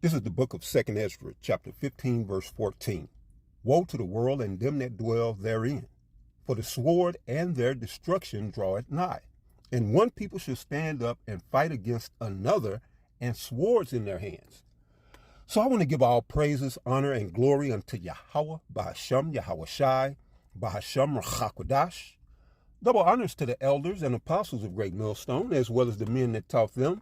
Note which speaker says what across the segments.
Speaker 1: This is the book of 2nd Ezra, chapter 15, verse 14. Woe to the world and them that dwell therein, for the sword and their destruction draweth nigh. And one people shall stand up and fight against another, and swords in their hands. So I want to give all praises, honor, and glory unto Yahweh, Bahashem, Yahweh Shai, Bahashem, Rachakwadash. Double honors to the elders and apostles of Great Millstone, as well as the men that taught them,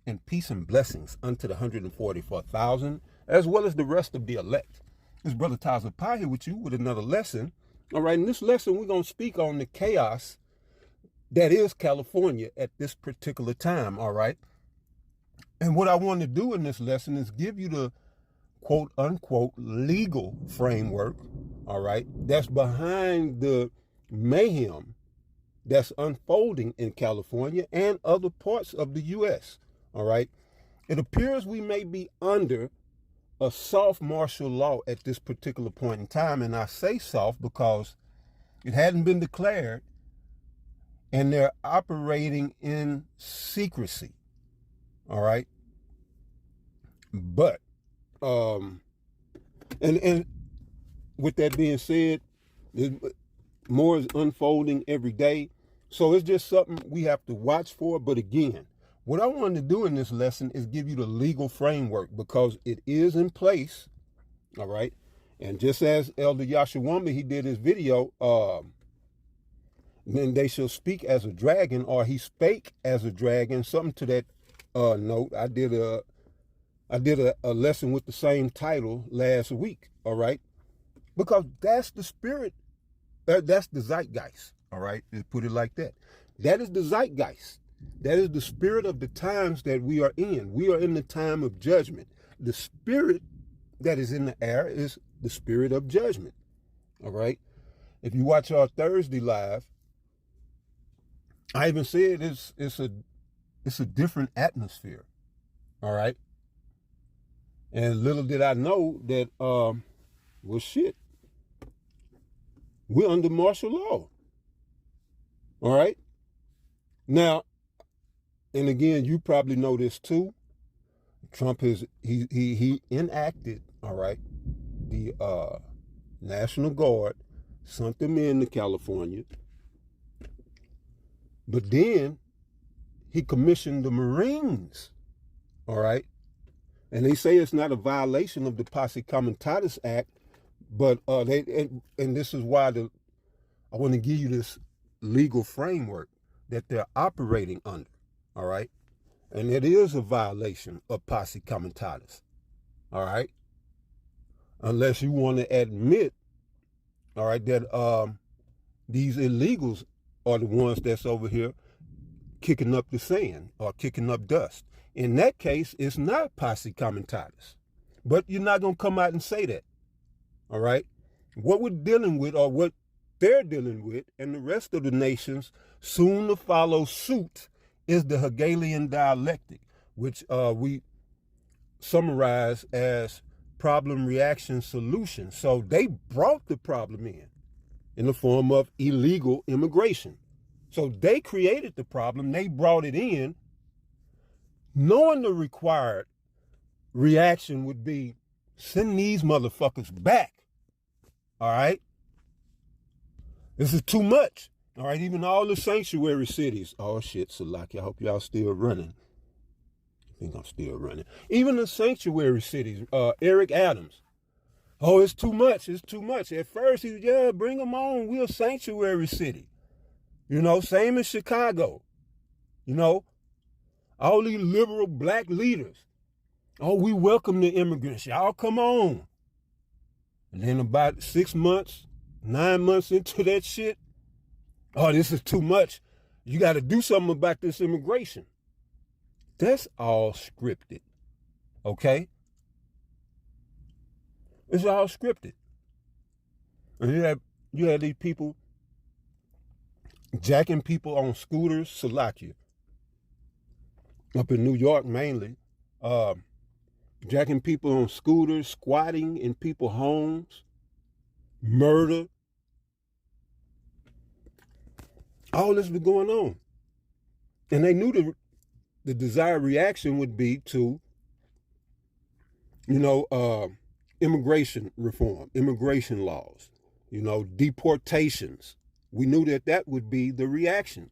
Speaker 1: and peace and blessings unto the 144,000, as well as the rest of the elect. This brother Tahar here with you with another lesson. All right, in this lesson, we're going to speak on the chaos that is California at this particular time, all right? And what I want to do in this lesson is give you the quote-unquote legal framework, all right, that's behind the mayhem that's unfolding in California and other parts of the U.S., all right? It appears we may be under a soft martial law at this particular point in time, and I say soft because it hadn't been declared, and they're operating in secrecy, all right? But, and with that being said, more is unfolding every day, so it's just something we have to watch for. But again, what I wanted to do in this lesson is give you the legal framework, because it is in place, all right? And just as Elder Yashawamba, he did his video, then they shall speak as a dragon, or he spake as a dragon, something to that note. I did a lesson with the same title last week, all right? Because that's the spirit, that's the zeitgeist, all right? Let's put it like that. That is the zeitgeist. That is the spirit of the times that we are in. We are in the time of judgment. The spirit that is in the air is the spirit of judgment, all right? If you watch our Thursday live, I even said it's a different atmosphere, all right? And little did I know that, well, shit, we're under martial law, all right? Now, and again, you probably know this too. Trump he enacted, all right, the National Guard, sent them into California, but then he commissioned the Marines, all right? And they say it's not a violation of the Posse Comitatus Act, but and this is why I want to give you this legal framework that they're operating under, all right? And it is a violation of Posse Comitatus, all right? Unless you want to admit, all right, that these illegals are the ones that's over here kicking up the sand or kicking up dust. In that case, it's not Posse Comitatus. But you're not going to come out and say that, all right? What we're dealing with, or what they're dealing with, and the rest of the nations soon to follow suit, is the Hegelian dialectic, which we summarize as problem, reaction, solution. So they brought the problem in the form of illegal immigration. So they created the problem, they brought it in, knowing the required reaction would be, send these motherfuckers back, all right? This is too much, all right? Even all the sanctuary cities, oh shit, Salaki, I hope y'all still running. I think I'm still running. Even the sanctuary cities, Eric Adams, oh, it's too much, it's too much. At first, he was, yeah, bring them on, we're a sanctuary city. You know, same as Chicago, you know, all these liberal black leaders. Oh, we welcome the immigrants. Y'all come on. And then about 6 months, 9 months into that shit, oh, this is too much. You got to do something about this immigration. That's all scripted, okay? It's all scripted. And you had these people jacking people on scooters, Salakia, up in New York mainly, jacking people on scooters, squatting in people's homes, murder. All this was going on. And they knew the desired reaction would be to You know, immigration reform, immigration laws, you know, deportations. We knew that that would be the reaction.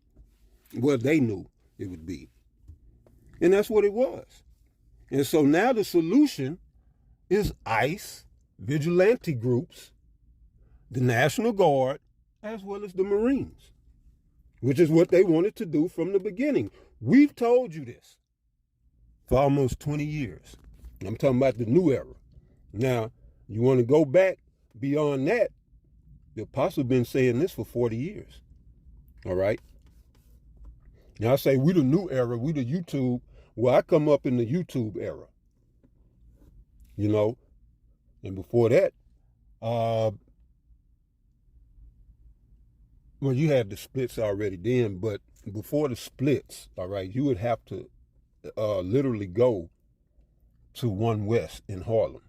Speaker 1: Well, they knew it would be. And that's what it was. And so now the solution is ICE, vigilante groups, the National Guard, as well as the Marines, which is what they wanted to do from the beginning. We've told you this for almost 20 years. I'm talking about the new era. Now, you want to go back beyond that, the apostle been saying this for 40 years. All right? Now, I say we the new era, we the YouTube. Well, I come up in the YouTube era. You know? And before that, well, you had the splits already then, but before the splits, all right, you would have to literally go to One West in Harlem.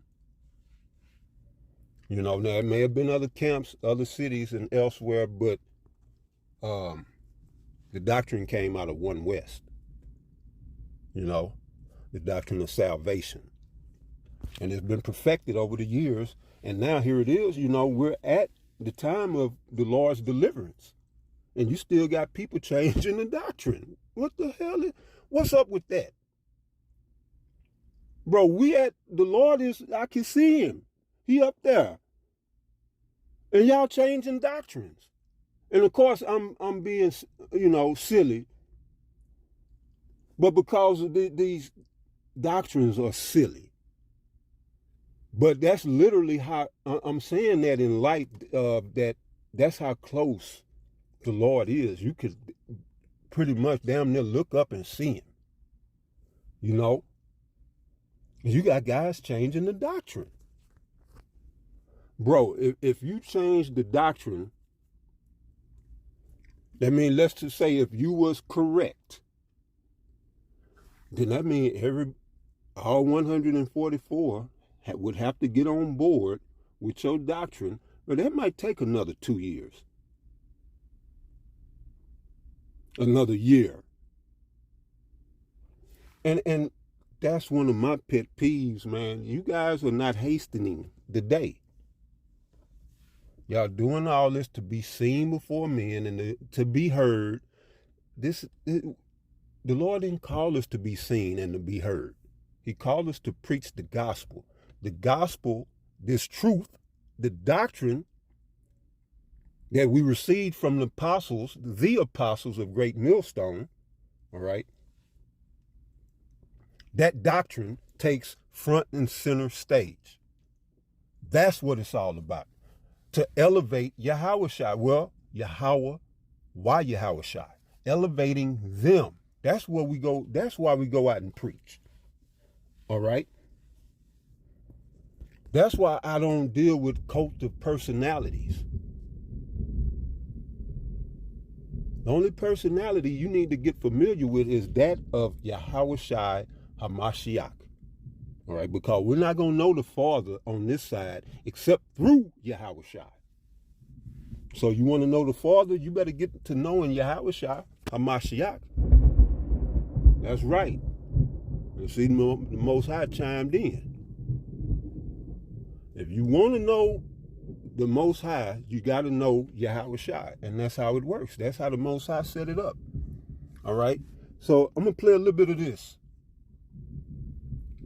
Speaker 1: You know, now it may have been other camps, other cities and elsewhere, but the doctrine came out of One West. You know, the doctrine of salvation. And it's been perfected over the years. And now here it is, you know, we're at the time of the Lord's deliverance. And you still got people changing the doctrine. What the hell what's up with that? Bro, the Lord is, I can see him. He up there. And y'all changing doctrines. And of course, I'm being, you know, silly. But because of these doctrines are silly. But that's literally how, I'm saying that in light of that's how close the Lord is. You could pretty much damn near look up and see him. You know? You got guys changing the doctrine. Bro, if you change the doctrine, that means, let's just say if you was correct, then that means all 144 would have to get on board with your doctrine, but that might take another 2 years. Another year. And that's one of my pet peeves, man. You guys are not hastening the day. Y'all doing all this to be seen before men and to be heard. The Lord didn't call us to be seen and to be heard. He called us to preach the gospel. The gospel, this truth, the doctrine that we received from the apostles of Great Millstone, all right? That doctrine takes front and center stage. That's what it's all about. To elevate Yahushua. Well, Yahweh, why Yahushua? Elevating them. That's where we go. That's why we go out and preach. All right? That's why I don't deal with cult of personalities. The only personality you need to get familiar with is that of Yahushua HaMashiach. All right, because we're not going to know the Father on this side except through Yahushua. So you want to know the Father, you better get to knowing Yahushua HaMashiach. That's right. And see, the Most High chimed in. If you want to know the Most High, you got to know Yahushua. And that's how it works. That's how the Most High set it up. All right? So I'm going to play a little bit of this.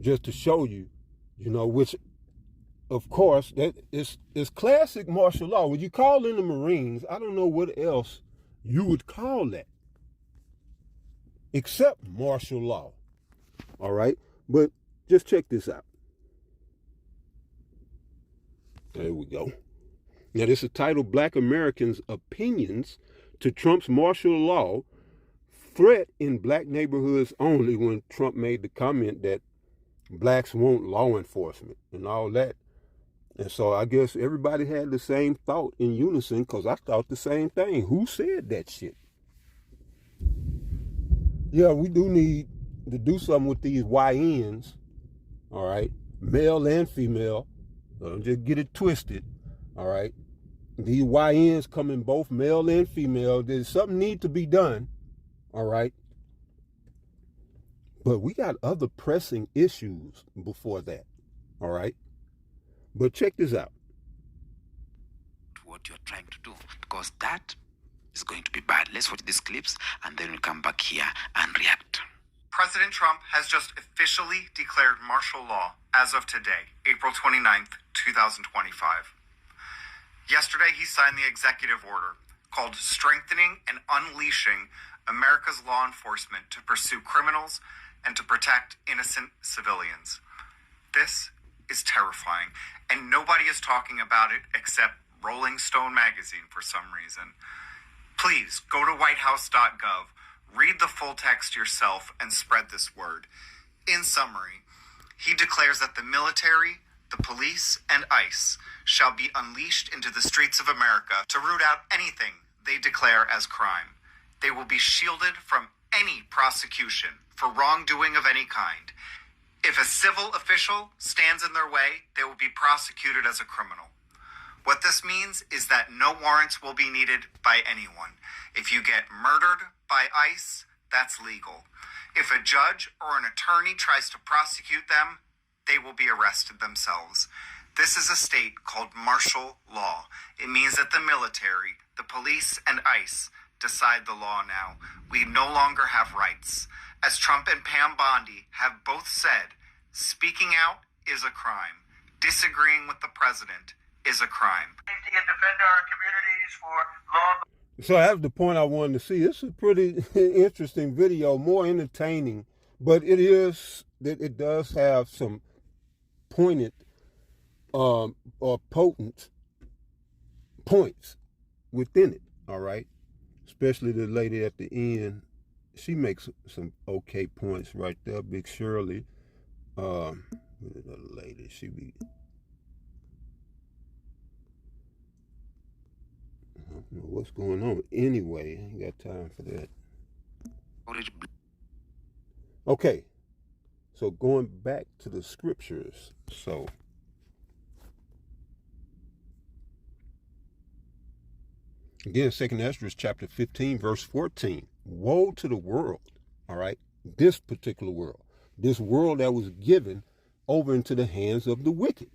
Speaker 1: Just to show you, you know, which, of course, that is classic martial law. When you call in the Marines, I don't know what else you would call that except martial law. All right? But just check this out. There we go. Now, this is titled Black Americans' Opinions to Trump's Martial Law Threat in Black Neighborhoods Only, when Trump made the comment that blacks want law enforcement and all that. And so I guess everybody had the same thought in unison, because I thought the same thing. Who said that shit? Yeah, we do need to do something with these YNs, all right? Male and female. Don't just get it twisted, all right? These YNs come in both male and female. There's something need to be done, all right? But we got other pressing issues before that. All right? But check this out.
Speaker 2: What you're trying to do, because that is going to be bad. Let's watch these clips and then we'll come back here and react.
Speaker 3: President Trump has just officially declared martial law as of today, April 29th, 2025. Yesterday, he signed the executive order called Strengthening and Unleashing America's Law Enforcement to Pursue Criminals and to Protect Innocent Civilians. This is terrifying, and nobody is talking about it except Rolling Stone magazine for some reason. Please go to whitehouse.gov, read the full text yourself, and spread this word. In summary, he declares that the military, the police, and ICE shall be unleashed into the streets of America to root out anything they declare as crime. They will be shielded from any prosecution for wrongdoing of any kind. If a civil official stands in their way, they will be prosecuted as a criminal. What this means is that no warrants will be needed by anyone. If you get murdered by ICE, that's legal. If a judge or an attorney tries to prosecute them, they will be arrested themselves. This is a state called martial law. It means that the military, the police, and ICE decide the law now. We no longer have rights. As Trump and Pam Bondi have both said, speaking out is a crime. Disagreeing with the president is a crime.
Speaker 4: Safety and defend our communities for law.
Speaker 1: So that's the point I wanted to see. It's a pretty interesting video, more entertaining, but it does have some pointed or potent points within it, all right? Especially the lady at the end. She makes some okay points right there, Big Shirley. The lady, she be... I don't know what's going on. Anyway, I ain't got time for that. Okay, so going back to the scriptures. So, again, 2 Esdras chapter 15, verse 14. Woe to the world, all right? This particular world. This world that was given over into the hands of the wicked.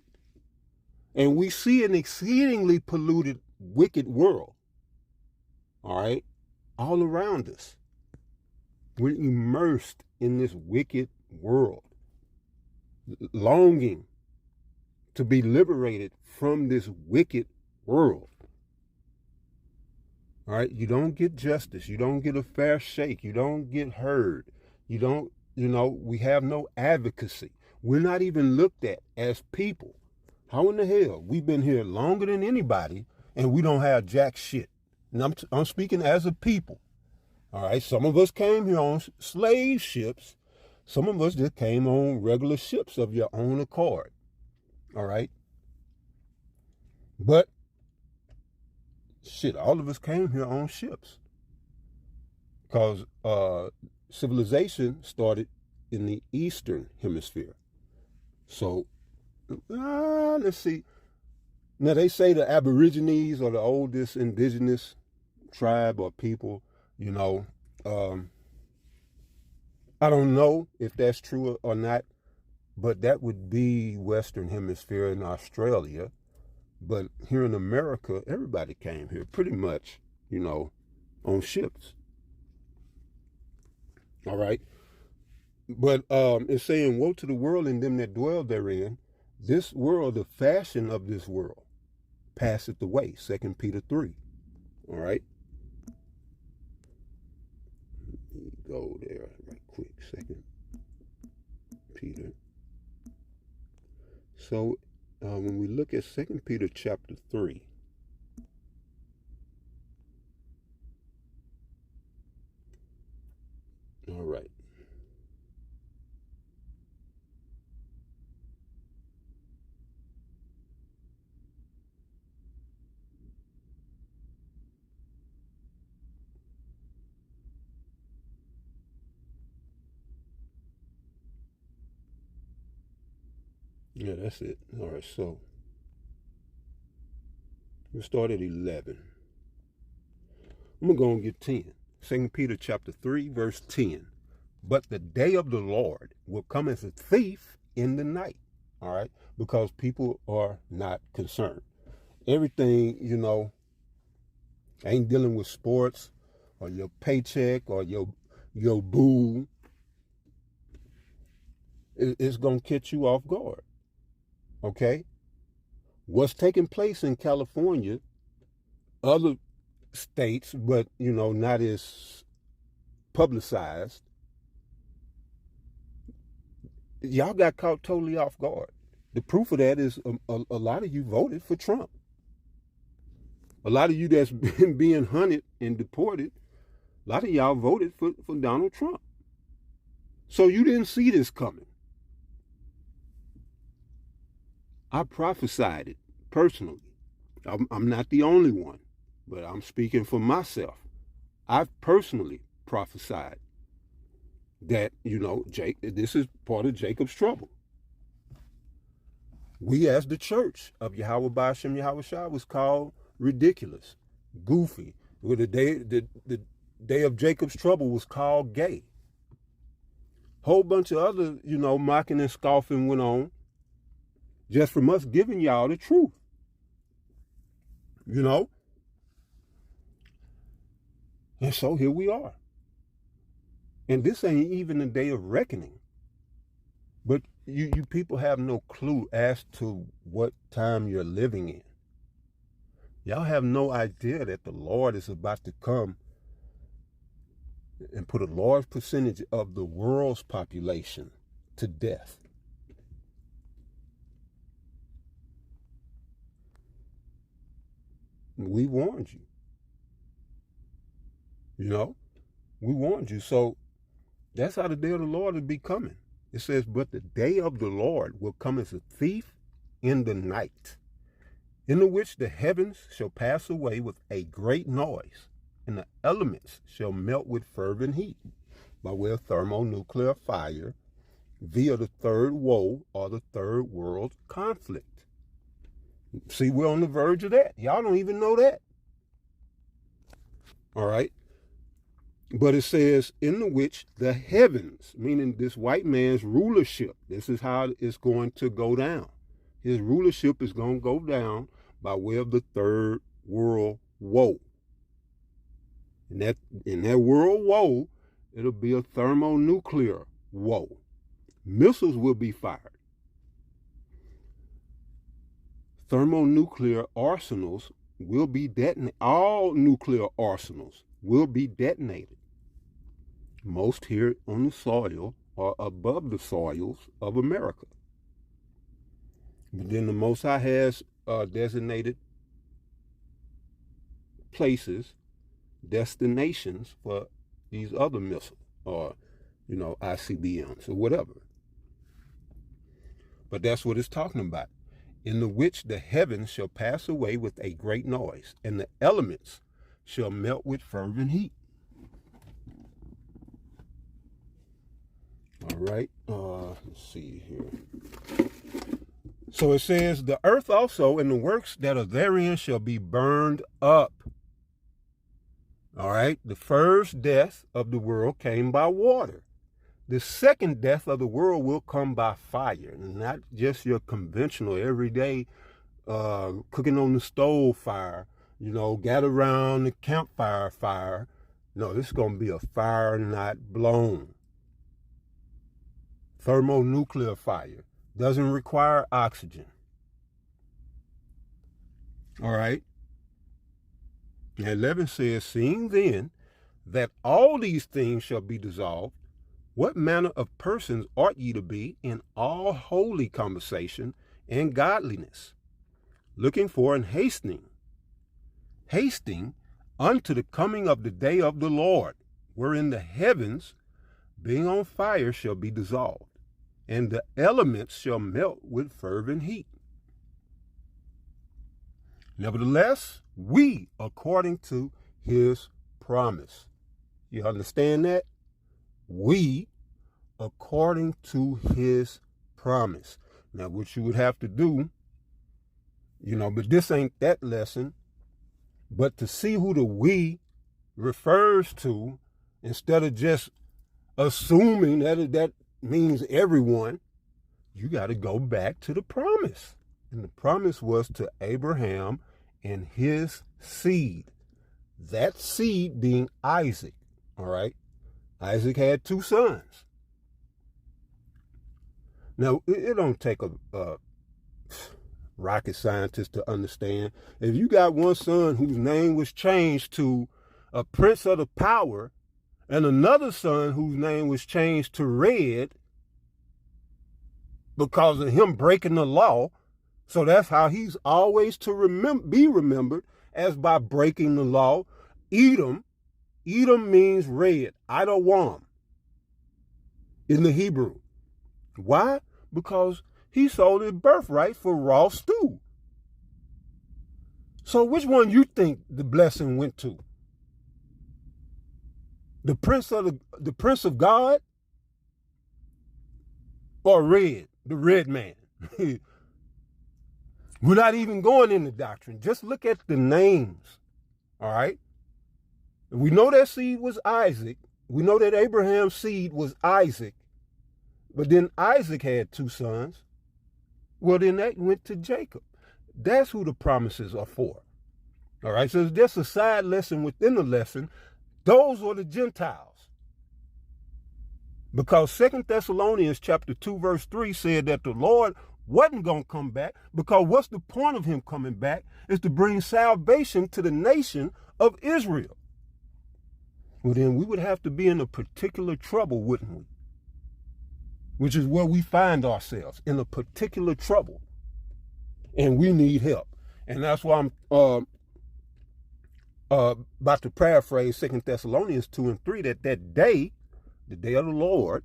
Speaker 1: And we see an exceedingly polluted, wicked world, all right, all around us. We're immersed in this wicked world, longing to be liberated from this wicked world. All right, you don't get justice. You don't get a fair shake. You don't get heard. You don't, we have no advocacy. We're not even looked at as people. How in the hell? We've been here longer than anybody, and we don't have jack shit. And I'm speaking as a people. All right, some of us came here on slave ships. Some of us just came on regular ships of your own accord. All right? But, shit, all of us came here on ships. Because civilization started in the Eastern Hemisphere. So, let's see. Now, they say the Aborigines are the oldest indigenous tribe or people, I don't know if that's true or not, but that would be Western Hemisphere in Australia. But here in America, everybody came here pretty much, on ships. All right. But it's saying, woe to the world and them that dwell therein. This world, the fashion of this world, passeth away. 2 Peter 3. All right. Let me go there right quick. 2 Peter. So when we look at 2 Peter chapter 3, all right. Yeah, that's it. All right, so we'll start at 11. I'm going to go and get 10. 2 Peter chapter 3, verse 10. But the day of the Lord will come as a thief in the night, all right? Because people are not concerned. Everything, ain't dealing with sports or your paycheck or your boo. It's going to catch you off guard, okay? What's taking place in California, other states, but, not as publicized, y'all got caught totally off guard. The proof of that is a lot of you voted for Trump. A lot of you that's been being hunted and deported, a lot of y'all voted for Donald Trump. So you didn't see this coming. I prophesied it personally. I'm not the only one, but I'm speaking for myself. I've personally prophesied that, this is part of Jacob's trouble. We as the church of Yahweh Ba'ashem Yahweh Shah was called ridiculous, goofy. The day of Jacob's trouble was called gay. Whole bunch of other, mocking and scoffing went on just from us giving y'all the truth. And so here we are. And this ain't even a day of reckoning. But you people have no clue as to what time you're living in. Y'all have no idea that the Lord is about to come and put a large percentage of the world's population to death. We warned you. We warned you. So that's how the day of the Lord will be coming. It says, but the day of the Lord will come as a thief in the night, in which the heavens shall pass away with a great noise, and the elements shall melt with fervent heat, by way of thermonuclear fire, via the third woe or the third world conflict. See, we're on the verge of that. Y'all don't even know that. All right? But it says, in which the heavens, meaning this white man's rulership, this is how it's going to go down. His rulership is going to go down by way of the third world woe. In that world woe, it'll be a thermonuclear woe. Missiles will be fired. Thermonuclear arsenals will be detonated. All nuclear arsenals will be detonated. Most here on the soil or above the soils of America. But then the Most High has designated places, destinations for these other missiles or, ICBMs or whatever. But that's what it's talking about. In the which the heavens shall pass away with a great noise, and the elements shall melt with fervent heat. All right, let's see here. So it says, the earth also and the works that are therein shall be burned up. All right, the first death of the world came by water. The second death of the world will come by fire, not just your conventional everyday cooking on the stove fire, gather around the campfire fire. No, this is going to be a fire not blown. Thermonuclear fire doesn't require oxygen. All right. 11 says, seeing then that all these things shall be dissolved, what manner of persons ought ye to be in all holy conversation and godliness, looking for and hasting unto the coming of the day of the Lord, wherein the heavens, being on fire, shall be dissolved, and the elements shall melt with fervent heat. Nevertheless, we, according to his promise. You understand that? We, according to his promise. Now, what you would have to do, but this ain't that lesson, but to see who the we refers to, instead of just assuming that means everyone, you got to go back to the promise. And the promise was to Abraham and his seed. That seed being Isaac. All right. Isaac had 2 sons. Now, it don't take a rocket scientist to understand. If you got one son whose name was changed to a prince of the power, and another son whose name was changed to Red because of him breaking the law, so that's how he's always to be remembered, as by breaking the law. Edom means red, Idawam, in the Hebrew. Why? Because he sold his birthright for raw stew. So which one you think the blessing went to? The prince of God, or Red, the red man? We're not even going into doctrine. Just look at the names. All right. We know that seed was Isaac. We know that Abraham's seed was Isaac. But then Isaac had 2 sons. Well, then that went to Jacob. That's who the promises are for. All right. So it's just a side lesson within the lesson. Those were the Gentiles. Because 2 Thessalonians chapter 2, verse 3 said that the Lord wasn't going to come back, because what's the point of him coming back is to bring salvation to the nation of Israel. Well, then we would have to be in a particular trouble, wouldn't we? Which is where we find ourselves, in a particular trouble. And we need help. And that's why I'm about to paraphrase 2 Thessalonians 2 and 3, that day, the day of the Lord,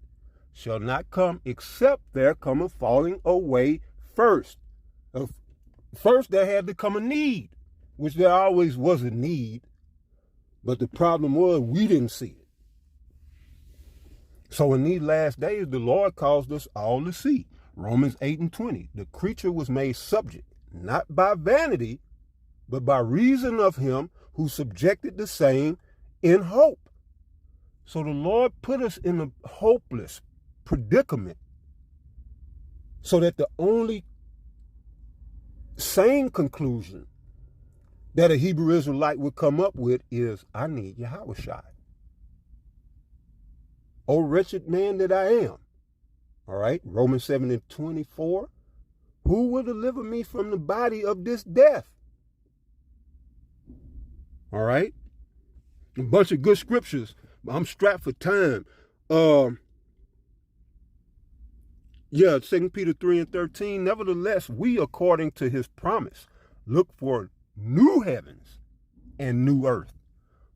Speaker 1: shall not come except there come a falling away first. First there had to come a need, which there always was a need, but the problem was we didn't see it. So in these last days, the Lord caused us all to see. Romans 8 and 20, the creature was made subject, not by vanity, but by reason of him who subjected the same in hope. So the Lord put us in a hopeless predicament, so that the only sane conclusion that a Hebrew Israelite would come up with is, I need Yahushua. O wretched man that I am. All right, Romans 7 and 24. Who will deliver me from the body of this death? All right, a bunch of good scriptures. I'm strapped for time. 2 Peter 3 and 13. Nevertheless, we, according to his promise, look for new heavens and new earth,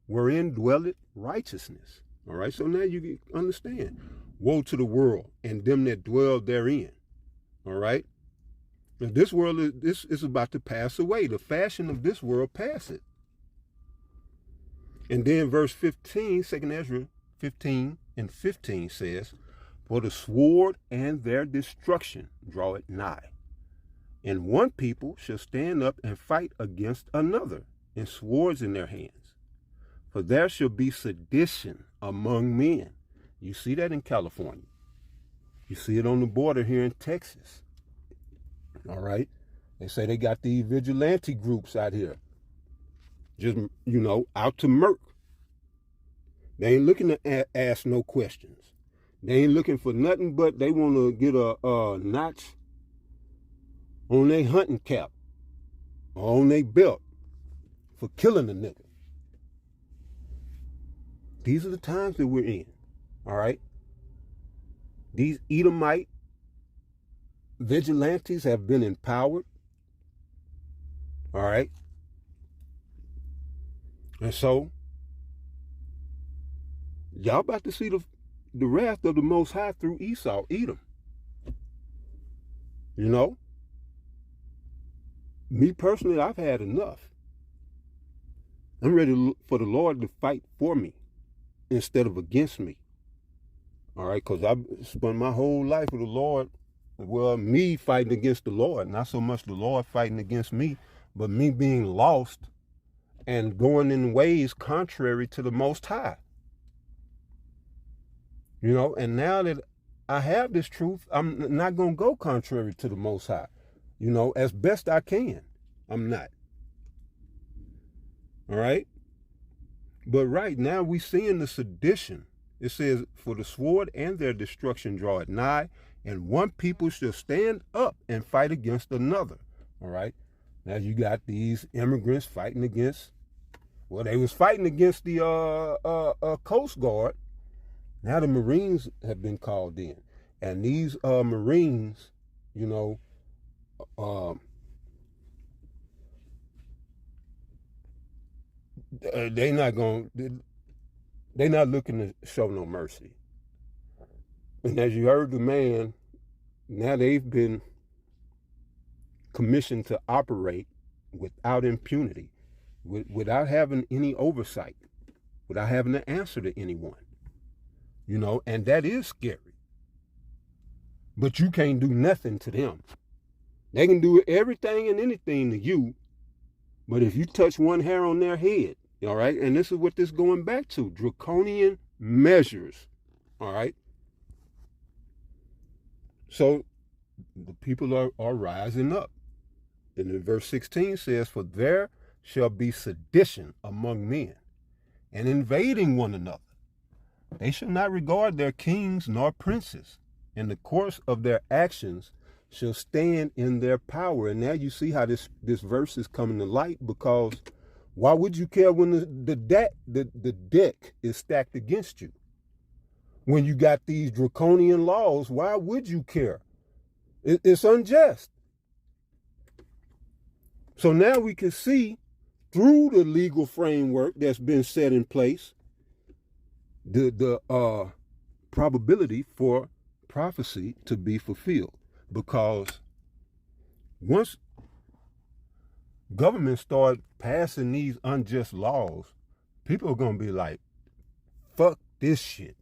Speaker 1: wherein dwelleth righteousness. All right, so now you understand. Woe to the world and them that dwell therein. All right. Now this world is about to pass away. The fashion of this world passeth. And then verse 15, 2 Ezra 15 and 15 says, for the sword and their destruction draw it nigh. And one people shall stand up and fight against another, and swords in their hands. For there shall be sedition among men. You see that in California. You see it on the border here in Texas. All right. They say they got these vigilante groups out here. Just, out to murk. They ain't looking to ask no questions. They ain't looking for nothing but they want to get a notch on their hunting cap or on their belt for killing a nigga. These are the times that we're in. All right. These Edomite vigilantes have been empowered. All right. And so, y'all about to see the wrath of the Most High through ESAU, Edom. Me personally, I've had enough. I'm ready for the Lord to fight for me instead of against me. All right, because I've spent my whole life with the Lord, me fighting against the Lord, not so much the Lord fighting against me, but me being lost and going in ways contrary to the Most High. And now that I have this truth. I'm not going to go contrary to the Most High, as best I can. I'm not. All right? But right now we seeing the sedition. It says, for the sword and their destruction draw it nigh, and one people shall stand up and fight against another. All right? Now you got these immigrants fighting against, well, they was fighting against the Coast Guard. Now the Marines have been called in. And these Marines, they're not looking to show no mercy. And as you heard the man, now they've been commissioned to operate without impunity, without having any oversight, without having to answer to anyone. And that is scary. But you can't do nothing to them. They can do everything and anything to you, but if you touch one hair on their head, all right, and this is what this is going back to, draconian measures, all right? So the people are rising up. And in verse 16 says, for there shall be sedition among men, and invading one another. They shall not regard their kings nor princes. In the course of their actions shall stand in their power. And now you see how this verse is coming to light, because why would you care when the deck is stacked against you? When you got these draconian laws, why would you care? It's unjust. So now we can see through the legal framework that's been set in place, the probability for prophecy to be fulfilled. Because once government start passing these unjust laws, people are going to be like, fuck this shit.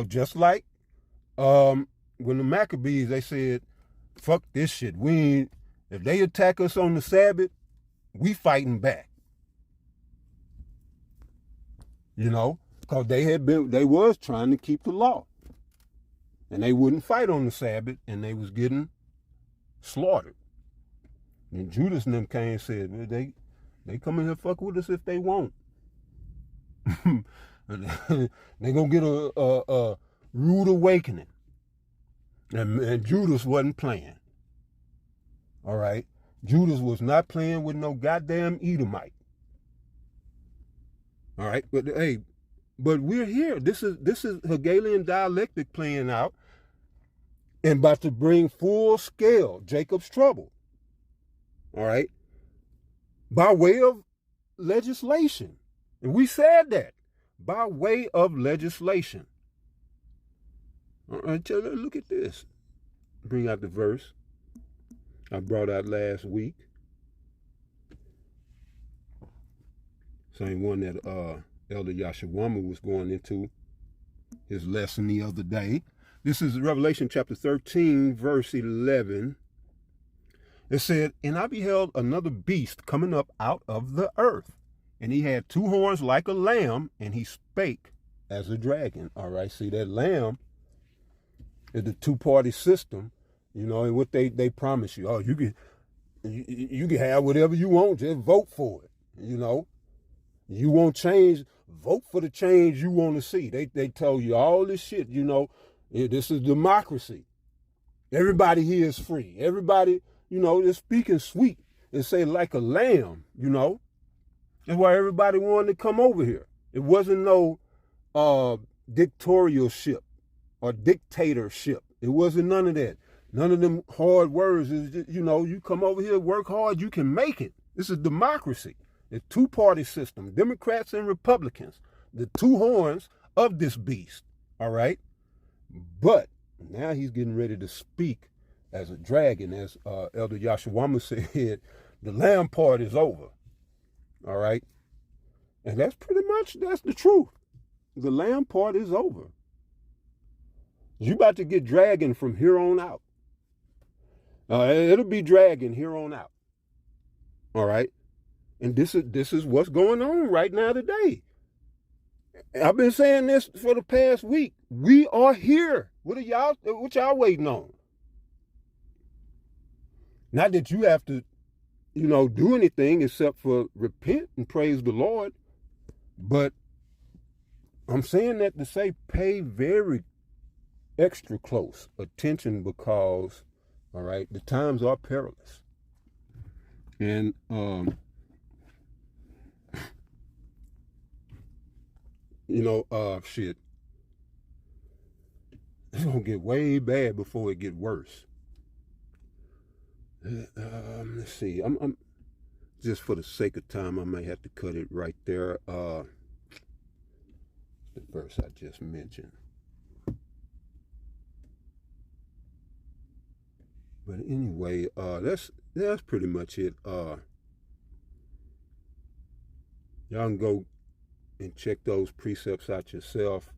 Speaker 1: Just like when the Maccabees, they said, fuck this shit. If they attack us on the Sabbath, we fighting back. Because they was trying to keep the law. And they wouldn't fight on the Sabbath, and they was getting slaughtered. And Judas and them came and said, they come in here fuck with us if they won't. They gonna get a rude awakening. And Judas wasn't playing. All right? Judas was not playing with no goddamn Edomite. All right? But we're here. This is Hegelian dialectic playing out and about to bring full scale Jacob's trouble. All right? By way of legislation. And we said that. By way of legislation. All right, look at this. Bring out the verse I brought out last week. Same one that Elder Yashawama was going into his lesson the other day. This is Revelation chapter 13, verse 11. It said, and I beheld another beast coming up out of the earth, and he had two horns like a lamb, and he spake as a dragon. All right, see, that lamb is the two-party system, and what they promise you. Oh, you can have whatever you want, just vote for it, You want change, vote for the change you want to see. They tell you all this shit, this is democracy. Everybody here is free. Everybody, they're speaking sweet and say like a lamb, That's why everybody wanted to come over here. It wasn't no dictatorship or dictatorship. It wasn't none of that. None of them hard words. Is just, you come over here, work hard, you can make it. This is democracy. The two-party system, Democrats and Republicans, the two horns of this beast, all right? But now he's getting ready to speak as a dragon, as Elder Yashawama said, the lamb part is over, all right? And that's the truth. The lamb part is over. You about to get dragon from here on out. It'll be dragon here on out, all right? And this is what's going on right now today. I've been saying this for the past week. we are here. What y'all waiting on? Not that you have to, do anything except for repent and praise the Lord. But I'm saying that to say pay very extra close attention because, all right, the times are perilous. And shit, it's gonna get way bad before it get worse. Let's see. I'm just for the sake of time, I might have to cut it right there. The verse I just mentioned. But anyway, that's pretty much it. Y'all can go and check those precepts out yourself.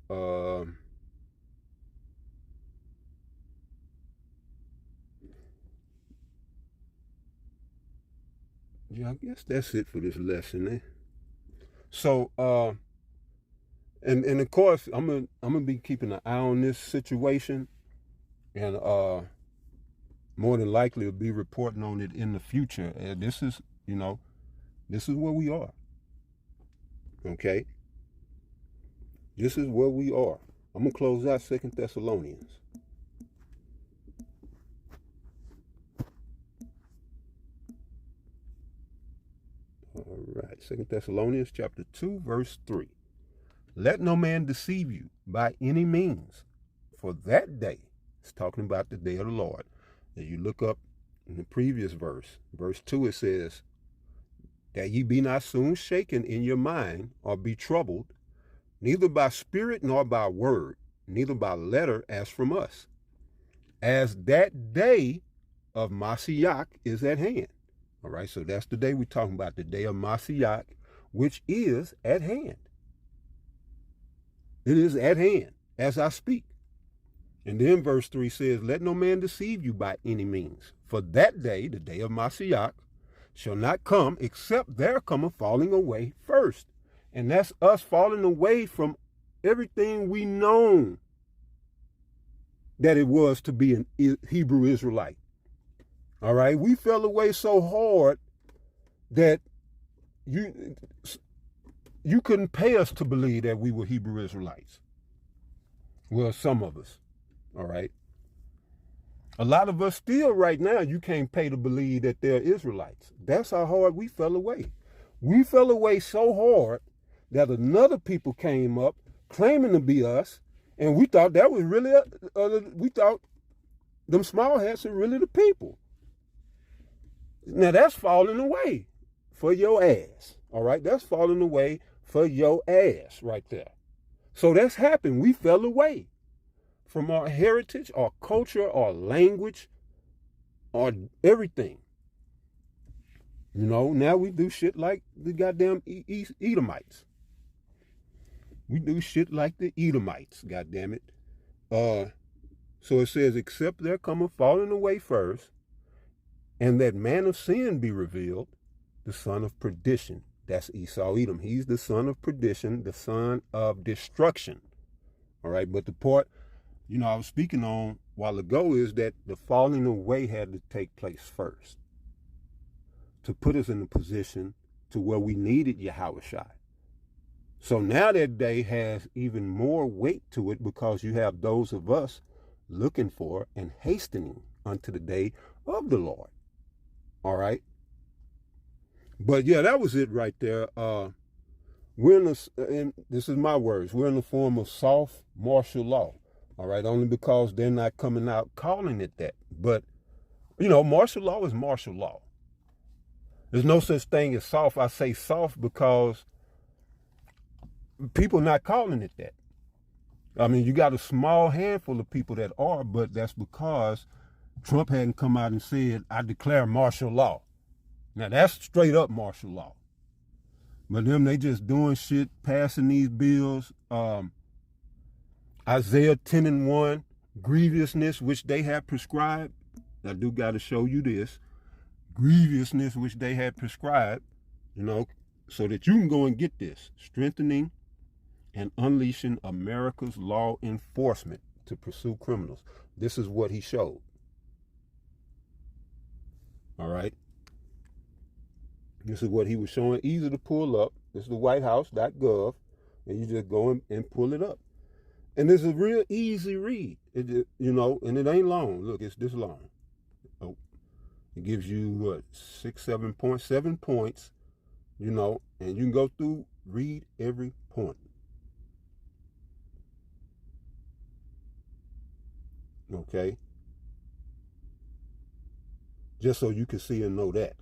Speaker 1: Yeah, I guess that's it for this lesson, eh? So, and of course, I'm gonna be keeping an eye on this situation, and more than likely will be reporting on it in the future. And this is where we are. Okay, this is where we are. I'm gonna close out 2 Thessalonians. All right, 2 Thessalonians chapter 2, verse 3. Let no man deceive you by any means, for that day, it's talking about the day of the Lord. As you look up in the previous verse 2, it says, that ye be not soon shaken in your mind, or be troubled, neither by spirit nor by word, neither by letter as from us, as that day of Mashiach is at hand. All right, so that's the day we're talking about, the day of Mashiach, which is at hand. It is at hand as I speak. And then verse 3 says, let no man deceive you by any means, for that day, the day of Mashiach, shall not come except there come a falling away first. And that's us falling away from everything we known that it was to be an Hebrew Israelite. All right, we fell away so hard that you couldn't pay us to believe that we were Hebrew Israelites. Well, some of us, all right. A lot of us still right now, you can't pay to believe that they're Israelites. That's how hard we fell away. We fell away so hard that another people came up claiming to be us, and we thought that was really, we thought them small hats are really the people. Now that's falling away for your ass, all right? That's falling away for your ass right there. So that's happened. We fell away from our heritage, our culture, our language, our everything. Now we do shit like the goddamn Edomites. We do shit like the Edomites, goddamn it. So it says, except there come a falling away first, and that man of sin be revealed, the son of perdition. That's ESAU Edom. He's the son of perdition, the son of destruction. All right, but the part, I was speaking on a while ago is that the falling away had to take place first to put us in a position to where we needed Yahushua. So now that day has even more weight to it because you have those of us looking for and hastening unto the day of the Lord. All right. But yeah, that was it right there. We're and this is my words, we're in the form of soft martial law. All right. Only because they're not coming out calling it that. But, martial law is martial law. There's no such thing as soft. I say soft because people not calling it that. I mean, you got a small handful of people that are, but that's because Trump hadn't come out and said, I declare martial law. Now, that's straight up martial law. But them, they just doing shit, passing these bills. Isaiah 10:1, grievousness which they have prescribed. I do got to show you this. Grievousness which they had prescribed, so that you can go and get this. Strengthening and unleashing America's law enforcement to pursue criminals. This is what he showed. All right. This is what he was showing. Easy to pull up. This is the whitehouse.gov, and you just go and pull it up. And this is a real easy read. And it ain't long. Look, it's this long. Oh, it gives you what, 7 points, and you can go through, read every point. Okay? Just so you can see and know that.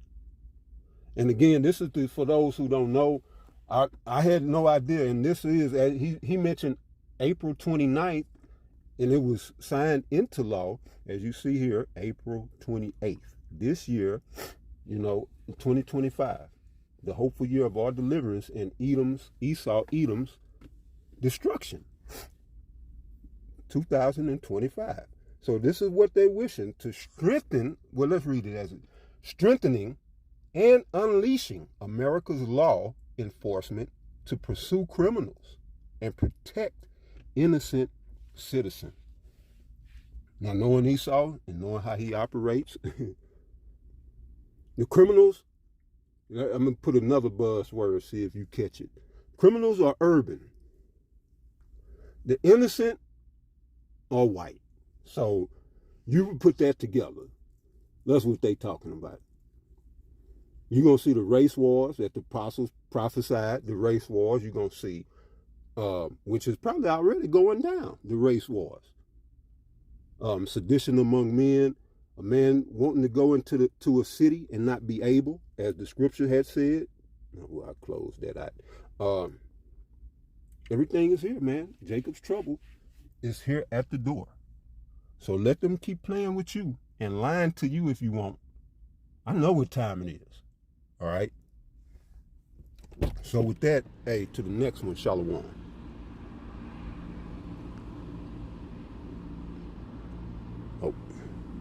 Speaker 1: And again, this is for those who don't know. I had no idea, and this is, he mentioned April 29th, and it was signed into law, as you see here, April 28th. This year, 2025, the hopeful year of our deliverance and Edom's destruction, 2025. So this is what they're wishing to strengthen. Well, let's read it as it: strengthening and unleashing America's law enforcement to pursue criminals and protect innocent citizens. Now, knowing Esau and knowing how he operates, the criminals, I'm going to put another buzzword, see if you catch it. Criminals are urban. The innocent are white. So you put that together. That's what they talking about. You're going to see the race wars that the apostles prophesied, the race wars you're going to see, which is probably already going down, the race wars. Sedition among men, a man wanting to go to a city and not be able, as the scripture had said. Well, I closed that out. Everything is here, man. Jacob's trouble is here at the door. So let them keep playing with you and lying to you if you want. I know what time it is. All right. So with that, hey, to the next one, Shalom.